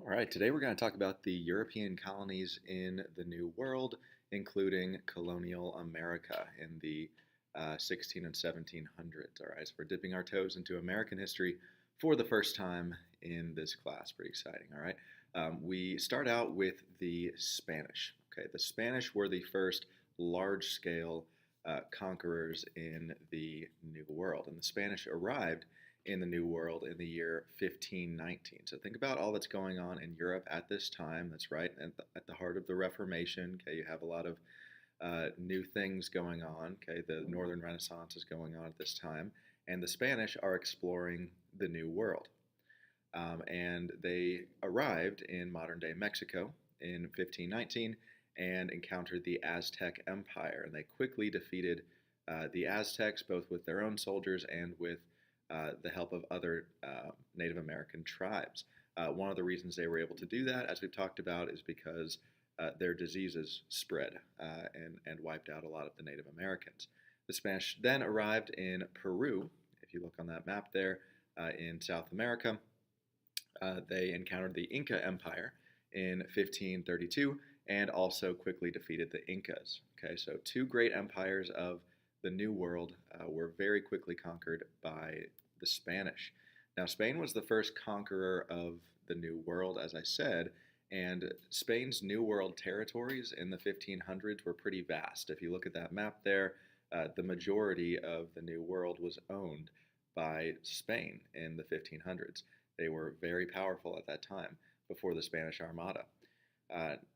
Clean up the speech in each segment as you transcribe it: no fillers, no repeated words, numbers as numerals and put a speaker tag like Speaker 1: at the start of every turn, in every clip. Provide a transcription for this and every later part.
Speaker 1: All right, today we're going to talk about the European colonies in the New World, including Colonial America in the 16 and 1700s. All right, so we're dipping our toes into American history for the first time in this class. Pretty exciting. All right, we start out with the Spanish. Okay, the Spanish were the first large-scale conquerors in the New World, and the Spanish arrived in the New World in the year 1519. So think about all that's going on in Europe at this time. That's right at the heart of the Reformation. Okay, you have a lot of new things going on. Okay, the Northern Renaissance is going on at this time, and the Spanish are exploring the New World. And they arrived in modern-day Mexico in 1519 and encountered the Aztec Empire, and they quickly defeated the Aztecs, both with their own soldiers and with the help of other Native American tribes. One of the reasons they were able to do that, as we've talked about, is because their diseases spread and wiped out a lot of the Native Americans. The Spanish then arrived in Peru. If you look on that map there in South America, they encountered the Inca Empire in 1532 and also quickly defeated the Incas. Okay, so two great empires of the New World were very quickly conquered by the Spanish. Now, Spain was the first conqueror of the New World, as I said, and Spain's New World territories in the 1500s were pretty vast. If you look at that map there, the majority of the New World was owned by Spain in the 1500s. They were very powerful at that time before the Spanish Armada.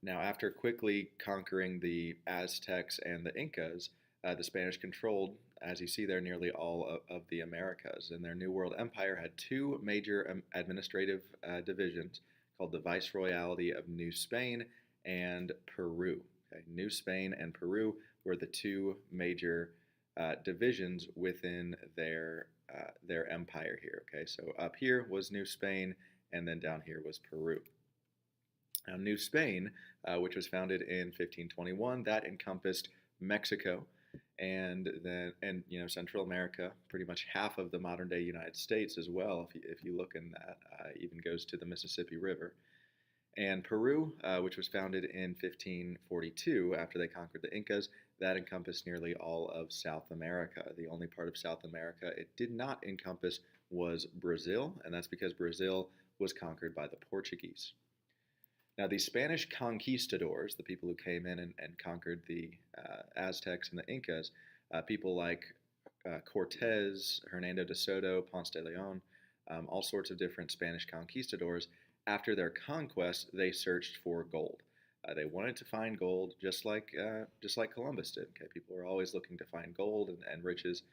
Speaker 1: Now, after quickly conquering the Aztecs and the Incas, the Spanish controlled, as you see there, nearly all of the Americas. And their New World Empire had two major administrative divisions called the Viceroyalty of New Spain and Peru. Okay? New Spain and Peru were the two major divisions within their empire here. Okay, so up here was New Spain, and then down here was Peru. Now, New Spain, which was founded in 1521, that encompassed Mexico, and Central America, pretty much half of the modern day United States as well. If you look in that, even goes to the Mississippi River. And Peru, which was founded in 1542 after they conquered the Incas, that encompassed nearly all of South America. The only part of South America it did not encompass was Brazil, and that's because Brazil was conquered by the Portuguese. Now, the Spanish conquistadors, the people who came in and conquered the Aztecs and the Incas, people like Cortes, Hernando de Soto, Ponce de Leon, all sorts of different Spanish conquistadors, after their conquest, they searched for gold. They wanted to find gold just like Columbus did. Okay, people were always looking to find gold and riches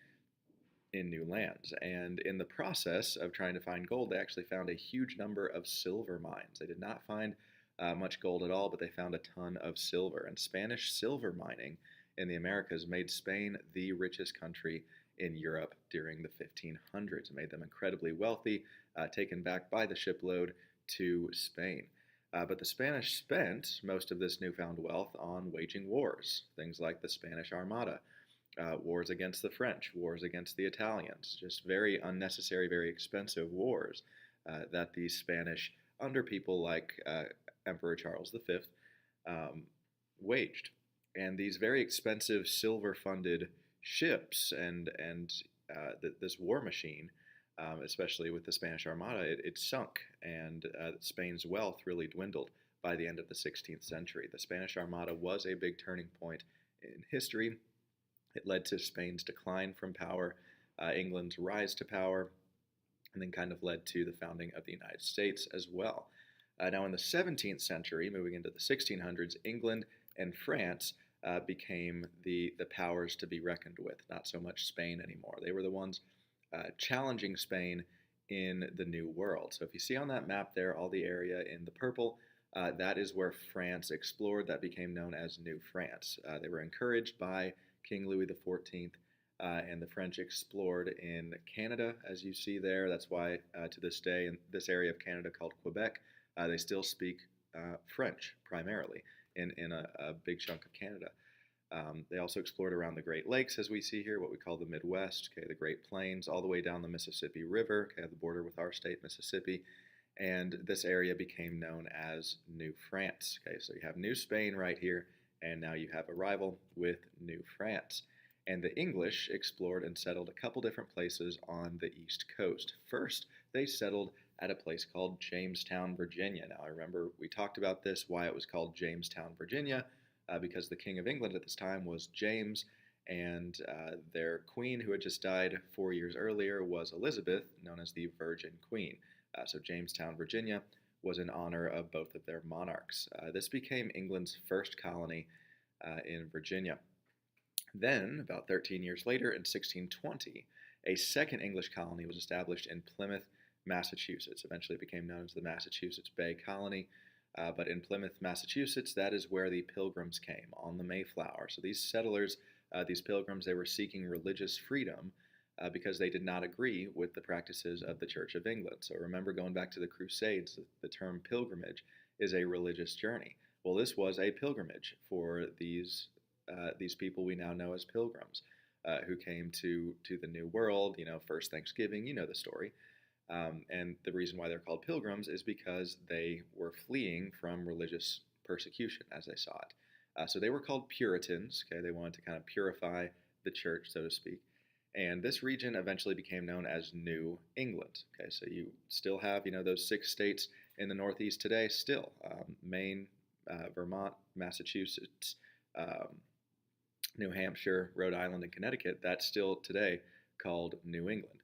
Speaker 1: in new lands. And in the process of trying to find gold, they actually found a huge number of silver mines. They did not find much gold at all, but they found a ton of silver. And Spanish silver mining in the Americas made Spain the richest country in Europe during the 1500s. It made them incredibly wealthy, taken back by the shipload to Spain. But the Spanish spent most of this newfound wealth on waging wars, things like the Spanish Armada, wars against the French, wars against the Italians, just very unnecessary, very expensive wars that the Spanish, under people like Emperor Charles V, waged. And these very expensive silver-funded ships and this war machine, especially with the Spanish Armada, it sunk, and Spain's wealth really dwindled by the end of the 16th century. The Spanish Armada was a big turning point in history. It led to Spain's decline from power, England's rise to power, and then kind of led to the founding of the United States as well. Now, in the 17th century, moving into the 1600s, England and France became the powers to be reckoned with, not so much Spain anymore. They were the ones challenging Spain in the New World. So if you see on that map there, all the area in the purple, that is where France explored. That became known as New France. They were encouraged by King Louis XIV, and the French explored in Canada, as you see there. That's why to this day, in this area of Canada called Quebec, they still speak French primarily in a big chunk of Canada. They also explored around the Great Lakes, as we see here, what we call the Midwest, okay, the Great Plains, all the way down the Mississippi River, okay, the border with our state, Mississippi, and this area became known as New France. Okay, so you have New Spain right here, and now you have a rival with New France. And the English explored and settled a couple different places on the East Coast. First, they settled at a place called Jamestown, Virginia. Now, I remember we talked about this, why it was called Jamestown, Virginia, because the King of England at this time was James, and their queen, who had just died 4 years earlier, was Elizabeth, known as the Virgin Queen. So Jamestown, Virginia, was in honor of both of their monarchs. This became England's first colony in Virginia. Then, about 13 years later, in 1620, a second English colony was established in Plymouth, Massachusetts. Eventually, it became known as the Massachusetts Bay Colony. But in Plymouth, Massachusetts, that is where the Pilgrims came on the Mayflower. So these settlers, these Pilgrims, they were seeking religious freedom because they did not agree with the practices of the Church of England. So remember, going back to the Crusades, the term pilgrimage is a religious journey. Well, this was a pilgrimage for these people we now know as pilgrims who came to the New World. First Thanksgiving, you know the story. And the reason why they're called pilgrims is because they were fleeing from religious persecution as they saw it. So they were called Puritans. Okay, they wanted to kind of purify the church, so to speak. And this region eventually became known as New England. Okay, so you still have, those 6 states in the Northeast today, still Maine, Vermont, Massachusetts, New Hampshire, Rhode Island, and Connecticut. That's still today called New England.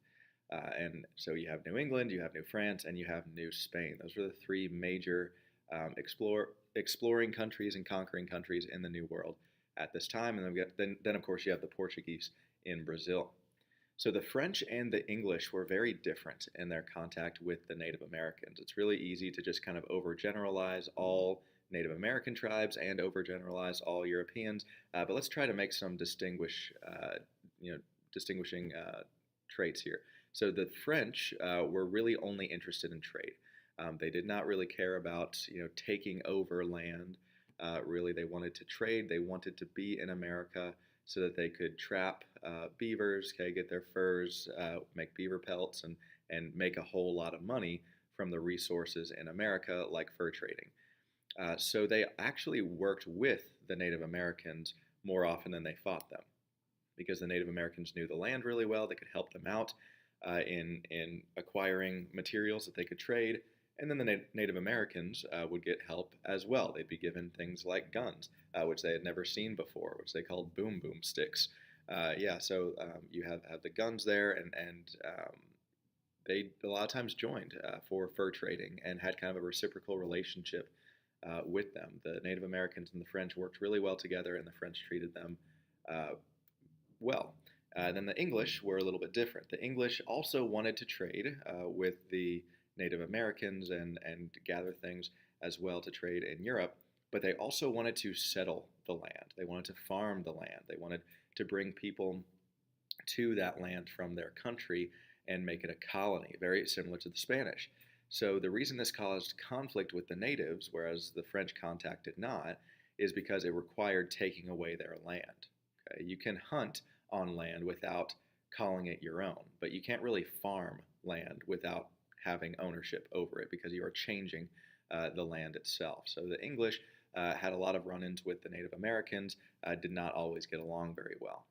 Speaker 1: And so you have New England, you have New France, and you have New Spain. Those were the 3 major exploring countries and conquering countries in the New World at this time. And then of course, you have the Portuguese in Brazil. So the French and the English were very different in their contact with the Native Americans. It's really easy to just kind of overgeneralize all Native American tribes and overgeneralize all Europeans, but let's try to make some distinguishing traits here. So the French were really only interested in trade. They did not really care about taking over land. Really, they wanted to trade. They wanted to be in America so that they could trap beavers, get their furs, make beaver pelts, and make a whole lot of money from the resources in America, like fur trading. So they actually worked with the Native Americans more often than they fought them, because the Native Americans knew the land really well. They could help them out in acquiring materials that they could trade. And then the Native Americans would get help as well. They'd be given things like guns, which they had never seen before, which they called boom sticks. So you have the guns there, and they a lot of times joined for fur trading and had kind of a reciprocal relationship with them. The Native Americans and the French worked really well together, and the French treated them well. Then the English were a little bit different. The English also wanted to trade with the Native Americans and gather things as well to trade in Europe, but they also wanted to settle the land. They wanted to farm the land. They wanted to bring people to that land from their country and make it a colony, very similar to the Spanish. So the reason this caused conflict with the natives, whereas the French contact did not, is because it required taking away their land. Okay? You can hunt on land without calling it your own, but you can't really farm land without having ownership over it, because you are changing the land itself. So the English had a lot of run-ins with the Native Americans, did not always get along very well.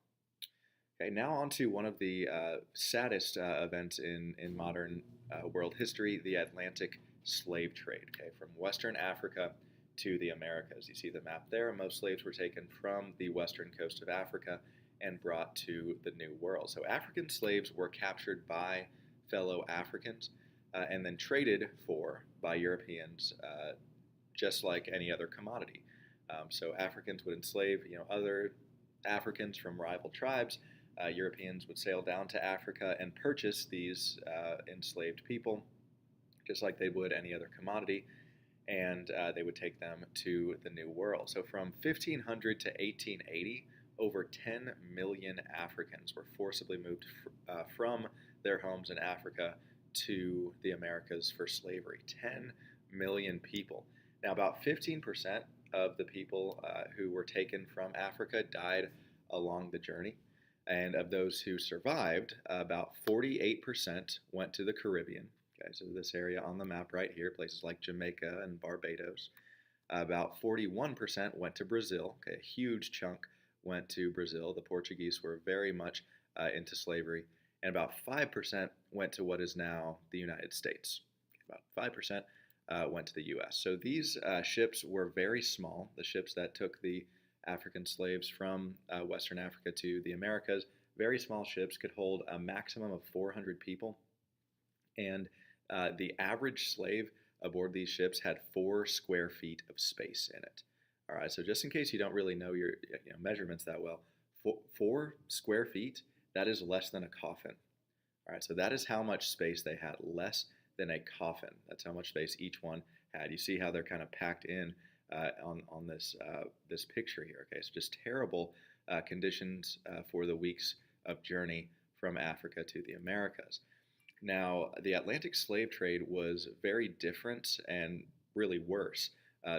Speaker 1: Okay, now on to one of the saddest events in modern world history, the Atlantic slave trade, from Western Africa to the Americas. You see the map there. Most slaves were taken from the western coast of Africa and brought to the New World. So African slaves were captured by fellow Africans and then traded for by Europeans, just like any other commodity. So Africans would enslave, other Africans from rival tribes. Europeans would sail down to Africa and purchase these enslaved people, just like they would any other commodity, and they would take them to the New World. So from 1500 to 1880, over 10 million Africans were forcibly moved from their homes in Africa to the Americas for slavery. 10 million people. Now, about 15% of the people who were taken from Africa died along the journey. And of those who survived, about 48% went to the Caribbean. Okay, so this area on the map right here, places like Jamaica and Barbados. About 41% went to Brazil. Okay, a huge chunk went to Brazil. The Portuguese were very much into slavery. And about 5% went to what is now the United States. Okay, about 5% went to the U.S. So these ships were very small. The ships that took the African slaves from Western Africa to the Americas, very small ships, could hold a maximum of 400 people. And the average slave aboard these ships had 4 square feet of space in it. All right, so just in case you don't really know your measurements that well, 4 square feet, that is less than a coffin. All right, so that is how much space they had, less than a coffin. That's how much space each one had. You see how they're kind of packed in on this picture here. Okay, so just terrible conditions for the weeks of journey from Africa to the Americas. Now, the Atlantic slave trade was very different and really worse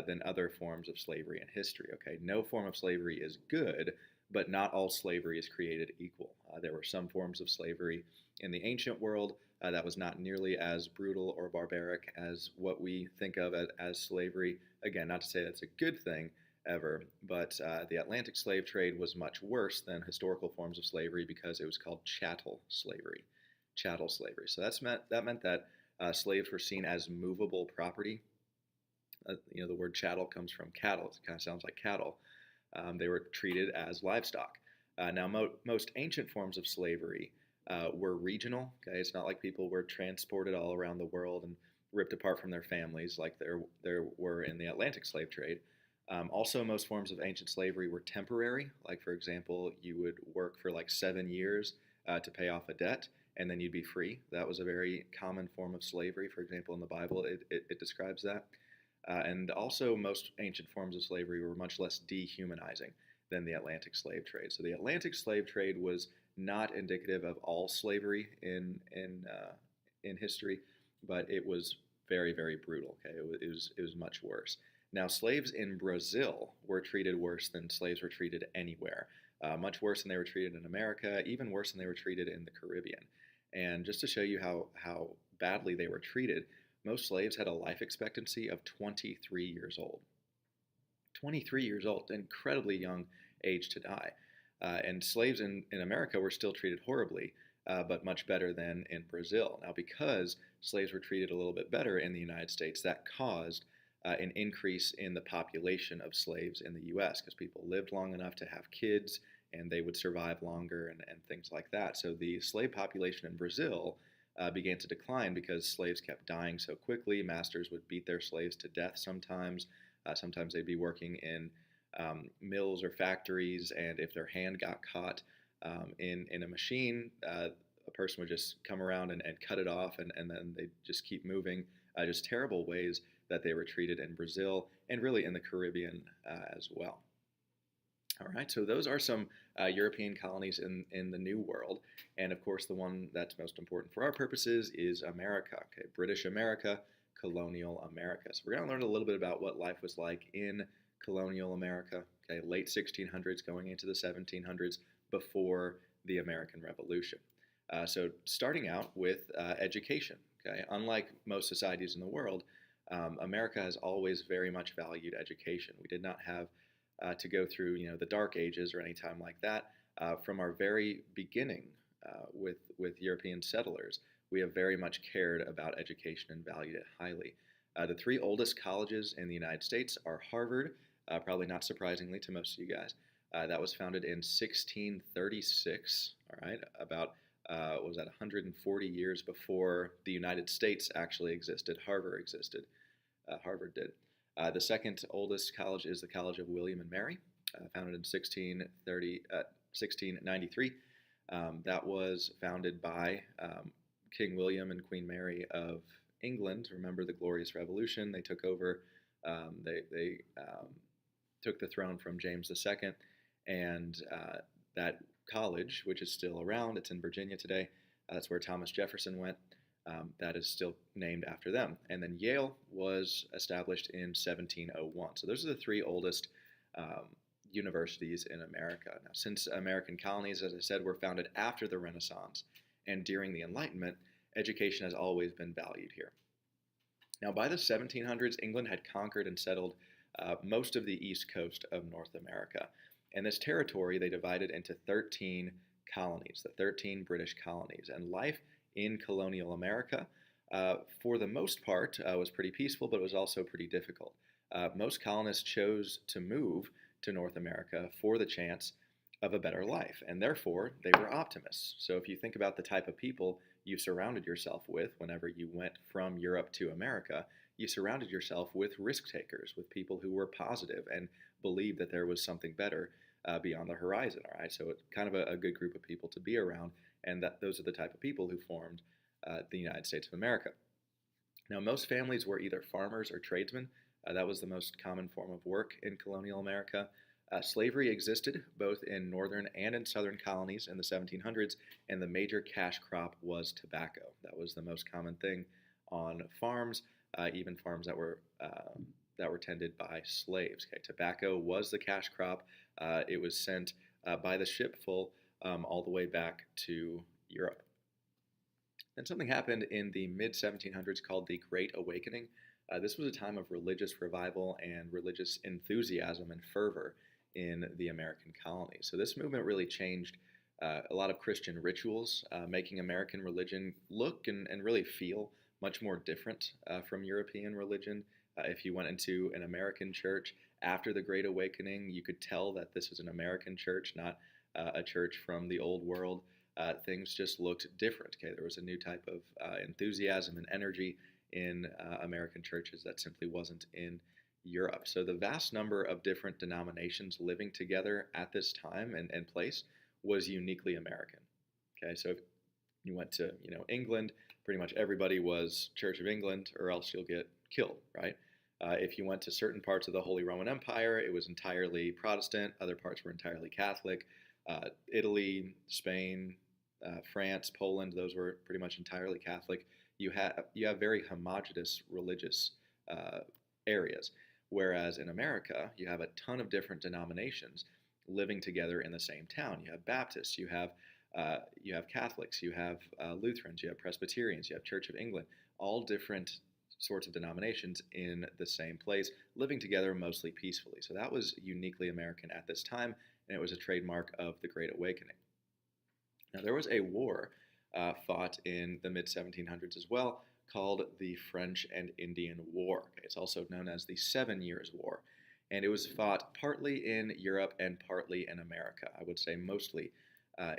Speaker 1: than other forms of slavery in history. Okay, no form of slavery is good, but not all slavery is created equal. There were some forms of slavery in the ancient world that was not nearly as brutal or barbaric as what we think of as slavery. Again, not to say that's a good thing ever, but the Atlantic slave trade was much worse than historical forms of slavery because it was called chattel slavery. Chattel slavery. So that meant that slaves were seen as movable property. The word chattel comes from cattle. It kind of sounds like cattle. They were treated as livestock. Now, most ancient forms of slavery were regional. Okay, it's not like people were transported all around the world and ripped apart from their families like there were in the Atlantic slave trade. Also, most forms of ancient slavery were temporary. Like, for example, you would work for like 7 years to pay off a debt, and then you'd be free. That was a very common form of slavery. For example, in the Bible, it describes that. And also, most ancient forms of slavery were much less dehumanizing than the Atlantic slave trade. So the Atlantic slave trade was not indicative of all slavery in history, but it was very, very brutal. Okay, it was much worse. Now, slaves in Brazil were treated worse than slaves were treated anywhere. Much worse than they were treated in America, even worse than they were treated in the Caribbean. And just to show you how badly they were treated, most slaves had a life expectancy of 23 years old. 23 years old, incredibly young age to die. And slaves in America were still treated horribly, but much better than in Brazil. Now, because slaves were treated a little bit better in the United States, that caused an increase in the population of slaves in the U.S. because people lived long enough to have kids and they would survive longer and things like that. So the slave population in Brazil began to decline because slaves kept dying so quickly. Masters would beat their slaves to death sometimes. Sometimes they'd be working in mills or factories, and if their hand got caught in a machine, a person would just come around and cut it off, and then they'd just keep moving. Just terrible ways that they were treated in Brazil and really in the Caribbean as well. All right, so those are some European colonies in the New World. And of course, the one that's most important for our purposes is America, okay? British America, Colonial America. So we're going to learn a little bit about what life was like in Colonial America, okay? Late 1600s going into the 1700s before the American Revolution. So starting out with education, okay? Unlike most societies in the world, America has always very much valued education. We did not have to go through, the Dark Ages or any time like that. From our very beginning with European settlers, we have very much cared about education and valued it highly. The 3 oldest colleges in the United States are Harvard, probably not surprisingly to most of you guys. That was founded in 1636, all right, about 140 years before the United States actually existed. Harvard existed. Harvard did. The second oldest college is the College of William and Mary, founded in 1693. That was founded by King William and Queen Mary of England. Remember the Glorious Revolution? They took over. They took the throne from James II, and that college, which is still around, it's in Virginia today. That's where Thomas Jefferson went. That is still named after them. And then Yale was established in 1701. So those are the 3 oldest universities in America. Now, since American colonies, as I said, were founded after the Renaissance and during the Enlightenment, education has always been valued here. Now, by the 1700s, England had conquered and settled most of the east coast of North America. And this territory they divided into 13 colonies, the 13 British colonies. And life in colonial America, for the most part, was pretty peaceful, but it was also pretty difficult. Most colonists chose to move to North America for the chance of a better life, and therefore they were optimists. So if you think about the type of people you surrounded yourself with whenever you went from Europe to America, you surrounded yourself with risk takers, with people who were positive and believed that there was something better beyond the horizon. All right, so it's kind of a good group of people to be around, and that those are the type of people who formed the United States of America. Now, most families were either farmers or tradesmen. That was the most common form of work in colonial America. Slavery existed both in northern and in southern colonies in the 1700s, and the major cash crop was tobacco. That was the most common thing on farms, even farms that were tended by slaves. Okay, tobacco was the cash crop. It was sent by the shipful all the way back to Europe. Then something happened in the mid 1700s called the Great Awakening. This was a time of religious revival and religious enthusiasm and fervor in the American colonies. So this movement really changed a lot of Christian rituals, making American religion look and really feel much more different from European religion. If you went into an American church after the Great Awakening, you could tell that this was an American church, not a church from the old world. Things just looked different. Okay, there was a new type of enthusiasm and energy in American churches that simply wasn't in Europe. So the vast number of different denominations living together at this time and place was uniquely American. Okay, so if you went to England, pretty much everybody was Church of England, or else you'll get killed, right? If you went to certain parts of the Holy Roman Empire, it was entirely Protestant. Other parts were entirely Catholic. Italy, Spain, France, Poland, those were pretty much entirely Catholic. You have very homogeneous religious areas, whereas in America you have a ton of different denominations living together in the same town. You have Baptists, you have Catholics, you have Lutherans, you have Presbyterians, you have Church of England, all different sorts of denominations in the same place, living together mostly peacefully. So that was uniquely American at this time, and it was a trademark of the Great Awakening. Now, there was a war fought in the mid-1700s as well, called the French and Indian War. Okay, it's also known as the 7 Years' War, and it was fought partly in Europe and partly in America. I would say mostly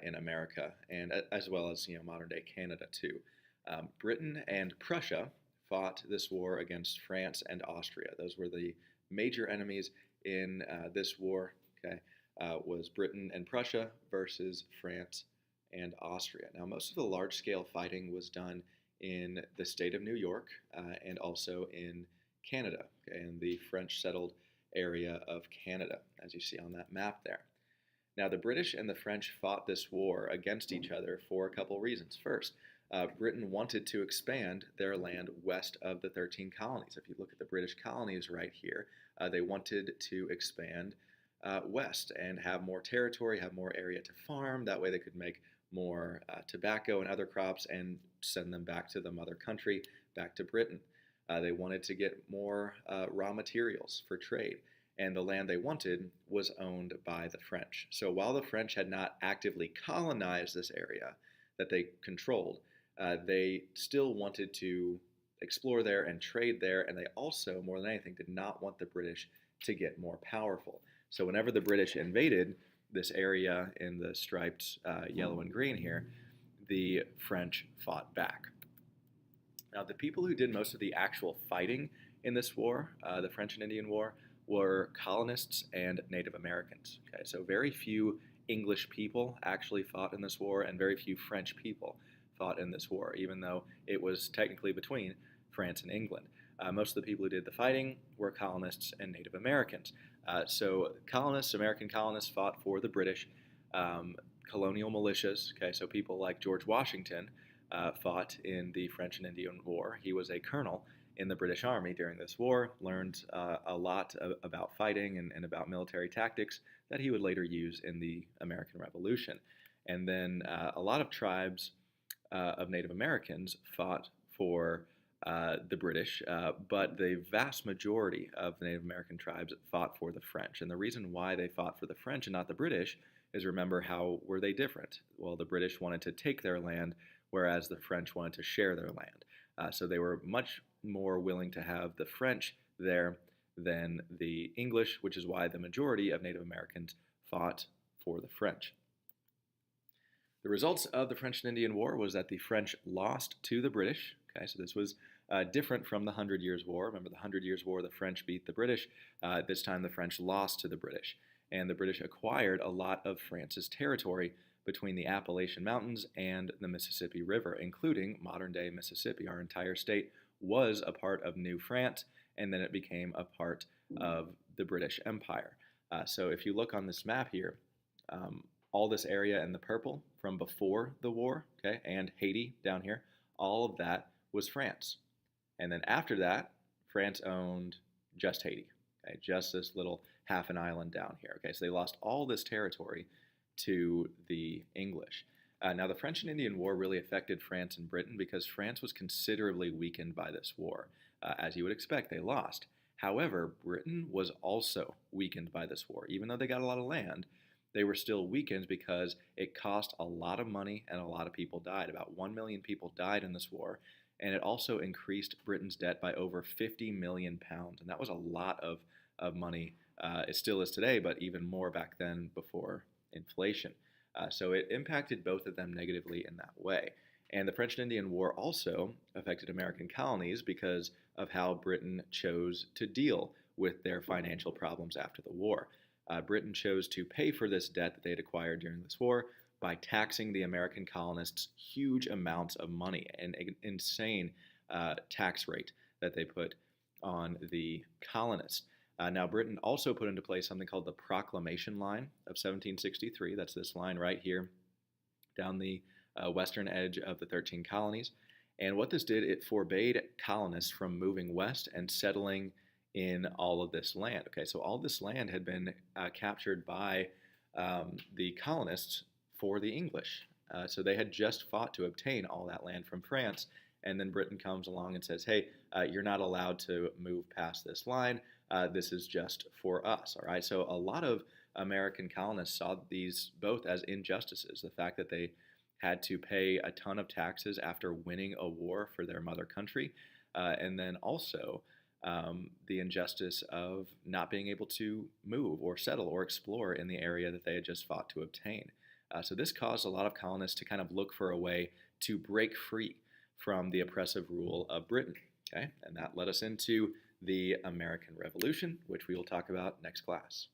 Speaker 1: in America, and as well as modern-day Canada too. Britain and Prussia fought this war against France and Austria. Those were the major enemies in this war. Okay, was Britain and Prussia versus France and Austria. Now, most of the large-scale fighting was done in the state of New York and also in Canada, okay, in the French settled area of Canada, as you see on that map there. Now, the British and the French fought this war against each other for a couple reasons. First, Britain wanted to expand their land west of the 13 colonies. If you look at the British colonies right here, they wanted to expand west and have more territory, have more area to farm. That way they could make more tobacco and other crops and send them back to the mother country, back to Britain. They wanted to get more raw materials for trade, and the land they wanted was owned by the French. So while the French had not actively colonized this area that they controlled, they still wanted to explore there and trade there, and they also, more than anything, did not want the British to get more powerful. So whenever the British invaded this area in the striped yellow and green here, the French fought back. Now, the people who did most of the actual fighting in this war, the French and Indian War, were colonists and Native Americans. Okay, so very few English people actually fought in this war, and very few French people fought in this war, even though it was technically between France and England. Most of the people who did the fighting were colonists and Native Americans. So colonists, American colonists, fought for the British. Colonial militias, okay, so people like George Washington fought in the French and Indian War. He was a colonel in the British Army during this war, learned a lot about fighting and about military tactics that he would later use in the American Revolution. And then a lot of tribes of Native Americans fought for the British, but the vast majority of the Native American tribes fought for the French. And the reason why they fought for the French and not the British is, remember, how were they different? Well, the British wanted to take their land, whereas the French wanted to share their land. So they were much more willing to have the French there than the English, which is why the majority of Native Americans fought for the French. The results of the French and Indian War was that the French lost to the British. Okay, so this was different from the Hundred Years' War. Remember, the Hundred Years' War, the French beat the British. This time, the French lost to the British, and the British acquired a lot of France's territory between the Appalachian Mountains and the Mississippi River, including modern-day Mississippi. Our entire state was a part of New France, and then it became a part of the British Empire. So if you look on this map here, all this area in the purple from before the war, okay, and Haiti down here, all of that was France. And then after that, France owned just Haiti, okay, just this little half an island down here. Okay, so they lost all this territory to the English. Now, the French and Indian War really affected France and Britain because France was considerably weakened by this war. As you would expect, they lost. However, Britain was also weakened by this war. Even though they got a lot of land, they were still weakened because it cost a lot of money and a lot of people died. About 1 million people died in this war, and it also increased Britain's debt by over 50 million pounds. And that was a lot of money. It still is today, but even more back then before inflation. So it impacted both of them negatively in that way. And the French and Indian War also affected American colonies because of how Britain chose to deal with their financial problems after the war. Britain chose to pay for this debt that they had acquired during this war by taxing the American colonists huge amounts of money, an insane tax rate that they put on the colonists. Now, Britain also put into place something called the Proclamation Line of 1763. That's this line right here down the western edge of the 13 colonies. And what this did, it forbade colonists from moving west and settling in all of this land. Okay, so all this land had been captured by the colonists for the English. So they had just fought to obtain all that land from France, and then Britain comes along and says, hey, you're not allowed to move past this line. This is just for us, all right? So a lot of American colonists saw these both as injustices. The fact that they had to pay a ton of taxes after winning a war for their mother country, and then also the injustice of not being able to move or settle or explore in the area that they had just fought to obtain. So this caused a lot of colonists to kind of look for a way to break free from the oppressive rule of Britain. Okay? And that led us into the American Revolution, which we will talk about next class.